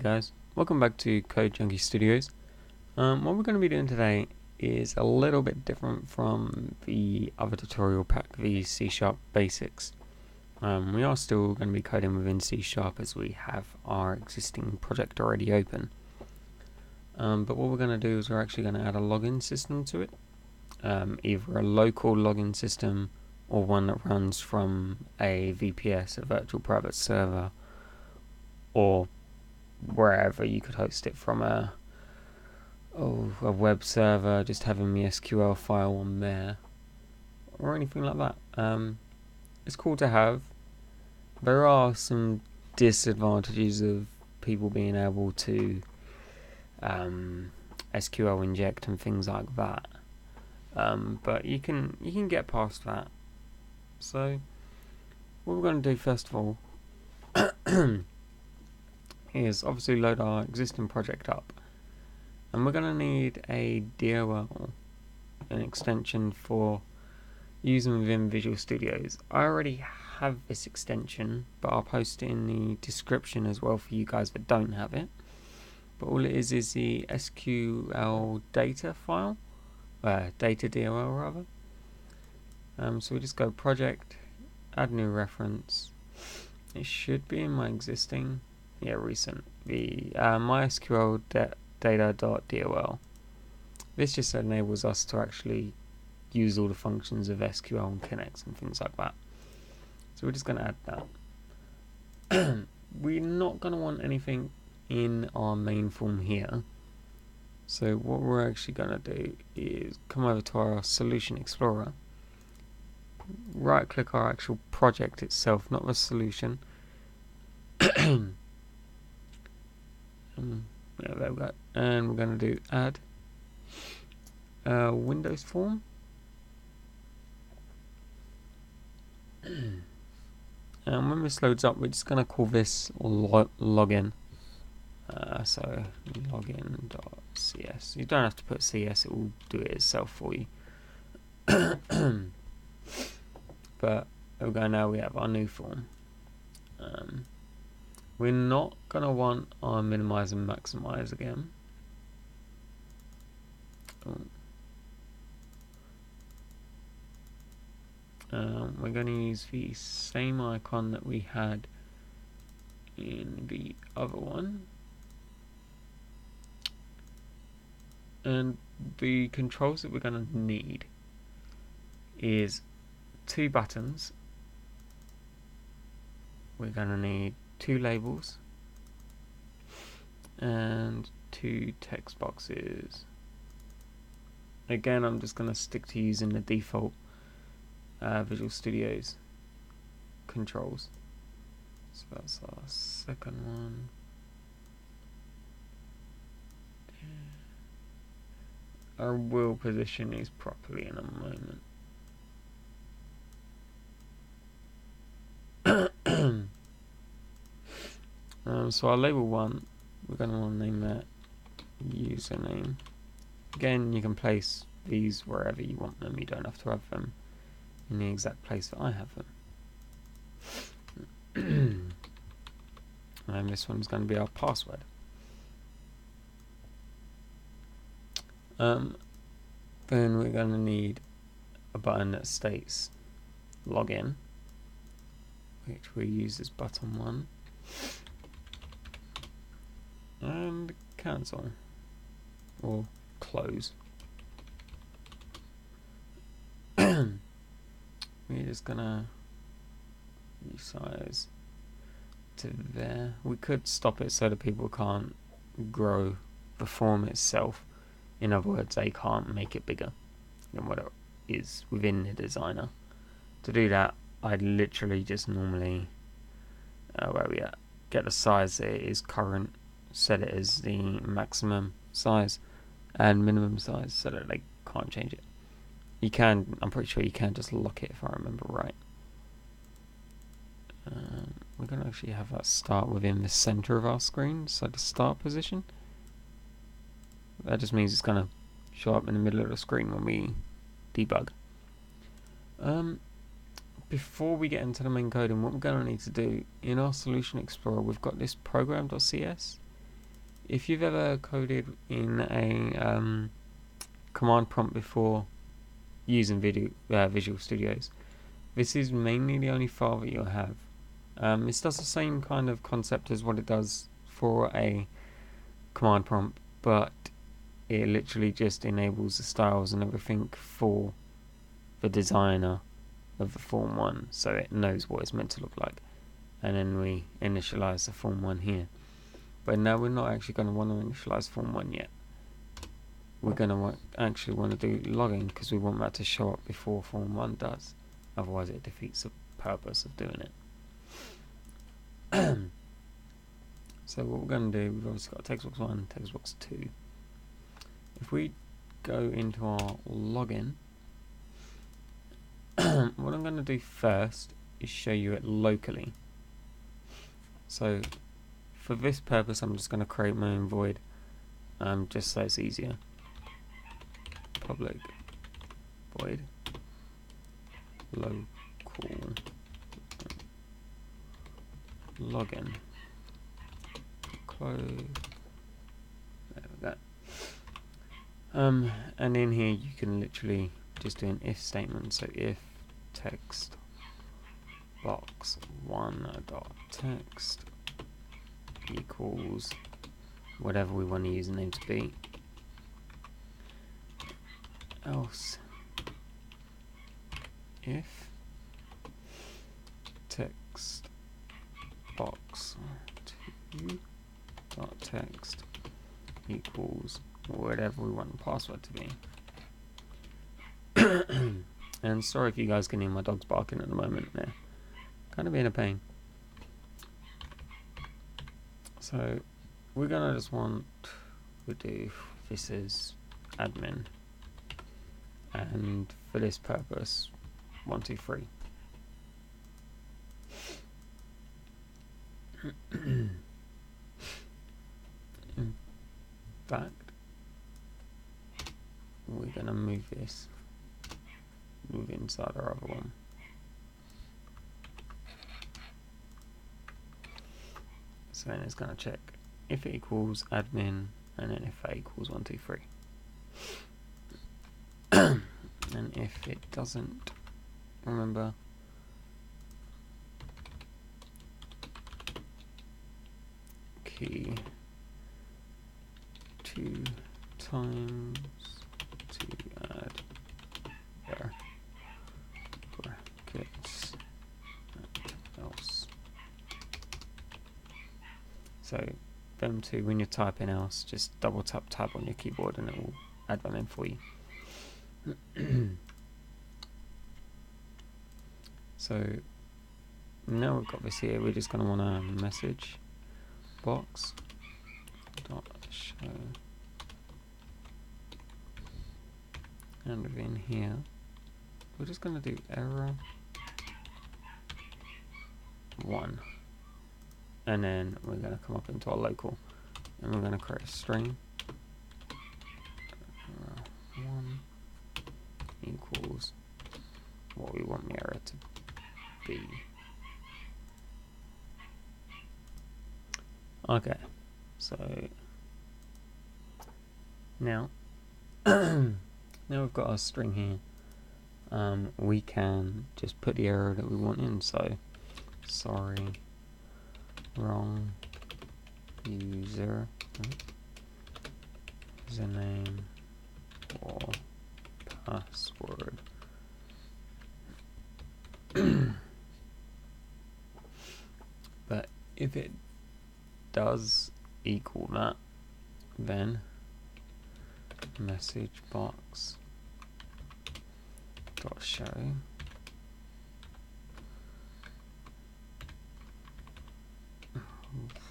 guys, welcome back to CodeJunkies Studios. What we're going to be doing today is a little bit different from the other tutorial pack, the C# Baiscs. We are still going to be coding within C# as we have our existing project already open. But what we're going to do is we're actually going to add a login system to it, either a local login system or one that runs from a VPS, a virtual private server, or wherever you could host it from a web server, just having the SQL file on there or anything like that. It's cool to have. There are some disadvantages of people being able to SQL inject and things like that, but you can get past that. So what we're going to do first of all is obviously load our existing project up, and we're going to need a DOL, an extension for using within Visual Studios. I already have this extension, but I'll post it in the description as well for you guys that don't have it. But all it is the SQL data file, data DOL rather. So we just go project, add new reference. It should be in my existing, recent, the MySQL data.dol. This just enables us to actually use all the functions of SQL and Kinect and things like that. So we're just going to add that. We're not going to want anything in our main form here. So what we're actually going to do is come over to our Solution Explorer, right click our actual project itself, not the solution. There we go. And we're going to do add Windows form. And when this loads up, we're just going to call this login. So login.cs. You don't have to put cs, it will do it itself for you. But we'll go now, we have our new form. We're not going to want our minimize and maximize again. We're going to use the same icon that we had in the other one. And the controls that we're going to need is 2 buttons. We're going to need 2 labels and 2 text boxes. Again, I'm just going to stick to using the default Visual Studios controls. So that's our second one. I will position these properly in a moment. So our label 1, we're going to want to name that username. Again, you can place these wherever you want them. You don't have to have them in the exact place that I have them. And this one's going to be our password. Then we're going to need a button that states login, which we use as button 1, and cancel or close. We're just gonna resize to there. We could stop it so that people can't grow the form itself. In other words, they can't make it bigger than what it is within the designer. To do that, I'd literally just normally where we at? Get the size that it is current, set it as the maximum size and minimum size so that they can't change it. You can, I'm pretty sure you can just lock it if I remember right. We're going to actually have that start within the center of our screen, so the start position. That just means it's going to show up in the middle of the screen when we debug. Before we get into the main coding, what we're going to need to do in our Solution Explorer, we've got this program.cs. if you've ever coded in a command prompt before using Visual Studios, this is mainly the only file that you'll have. This does the same kind of concept as what it does for a command prompt, but it literally just enables the styles and everything for the designer of the Form 1, so it knows what it's meant to look like. And then we initialize the Form 1 here. But now we're not actually going to want to initialize Form 1 yet. We're going to actually want to do logging, because we want that to show up before Form 1 does. Otherwise it defeats the purpose of doing it. So what we're going to do, we've obviously got text box 1, text box 2. If we go into our login, what I'm going to do first is show you it locally. So for this purpose, I'm just going to create my own void, just so it's easier. Public void local login close. There we go. And in here you can literally just do an if statement. So if text box 1 dot text equals whatever we want to use the name to be, else if text box 2 dot text equals whatever we want the password to be. And sorry if you guys can hear my dogs barking at the moment, they're kind of being a pain. So we're gonna just want, we do, this is admin, and for this purpose 1 2 3. In fact, we're gonna move this, move inside our other one. So then it's gonna check if it equals admin, and then if that equals 1 2 3. And if it doesn't, remember, key 2 times to add there brackets else. So them two, when you're typing else, just double tap tab on your keyboard and it will add them in for you. So now we've got this here, we're just going to want a message box dot show, and within here we're just going to do error 1, and then we're going to come up into our local and we're going to create a string. Error 1 equals what we want the error to be. Okay, so now now we've got our string here. We can just put the error that we want in. So sorry, wrong user, username or password. But if it does equal that, then message box dot show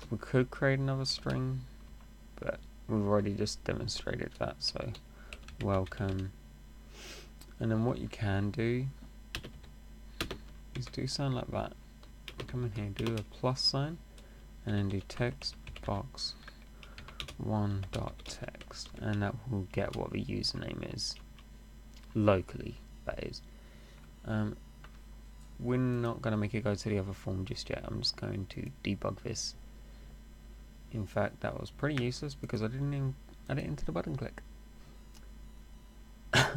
we could create another string, but we've already just demonstrated that, so welcome. And then what you can do is do something like that. Come in here, do a plus sign, and then do text box 1 dot text, and that will get what the username is locally, that is. We're not going to make it go to the other form just yet. I'm just going to debug this In fact, that was pretty useless because I didn't even add it into the button click. But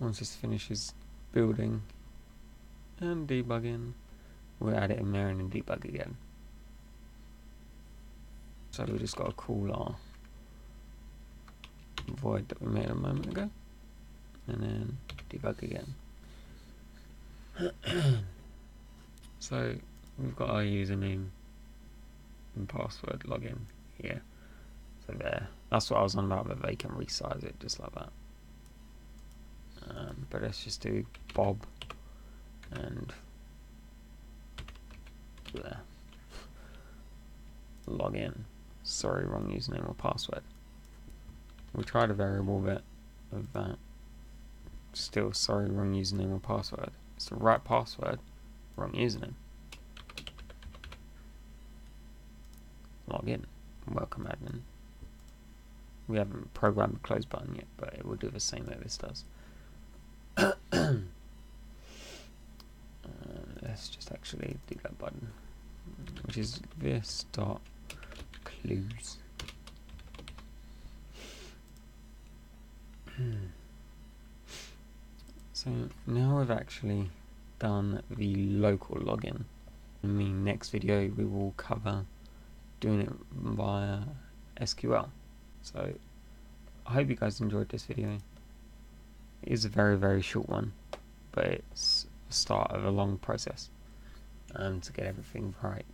once this finishes building and debugging, we'll add it in there and then debug again. So we just got to call our void that we made a moment ago, and then debug again. So we've got our username and password login here. So there, that's what I was on about, that they can resize it just like that. But let's just do Bob and there. Login. Sorry, wrong username or password. We tried a variable bit of that. Still, sorry, wrong username or password. It's the right password, wrong username. Login. Welcome, admin. We haven't programmed the close button yet, but it will do the same that this does. Let's just actually do that button, which is this dot clues. So now we've actually done the local login. In the next video we will cover doing it via SQL. So I hope you guys enjoyed this video. It is a very, very short one, but it's the start of a long process to get everything right.